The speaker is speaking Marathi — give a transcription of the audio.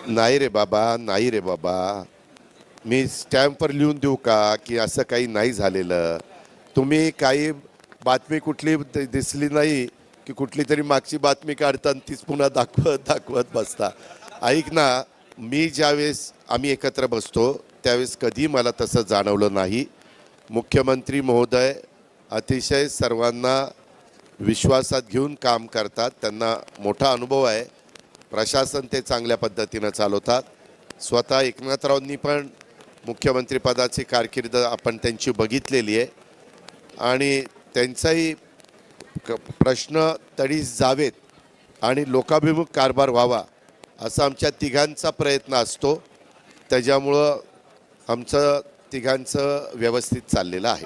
नाही रे बाबा, नाही रे बाबा, मी स्टॅम्पवर लिहून देऊ का की असं काही नाही झालेलं? तुम्ही काही बातमी कुठली दिसली नाही की कुठली तरी मागची बातमी काढता आणि तीच पुन्हा दाखवत दाखवत बसता. ऐक ना, मी ज्यावेळेस आम्ही एकत्र बसतो त्यावेळेस कधी मला तसं जाणवलं नाही. मुख्यमंत्री महोदय अतिशय सर्वांना विश्वासात घेऊन काम करतात, त्यांना मोठा अनुभव आहे. प्रशासन ते चांगल्या पद्धतीनं चालवतात. स्वतः एकनाथरावांनी पण मुख्यमंत्रीपदाची कारकीर्द आपण त्यांची बघितलेली आहे आणि त्यांचाही प्रश्न तडीस जावेत आणि लोकाभिमुख कारभार व्हावा असा आमच्या तिघांचा प्रयत्न असतो. त्याच्यामुळं आमचं तिघांचं व्यवस्थित चाललेलं आहे.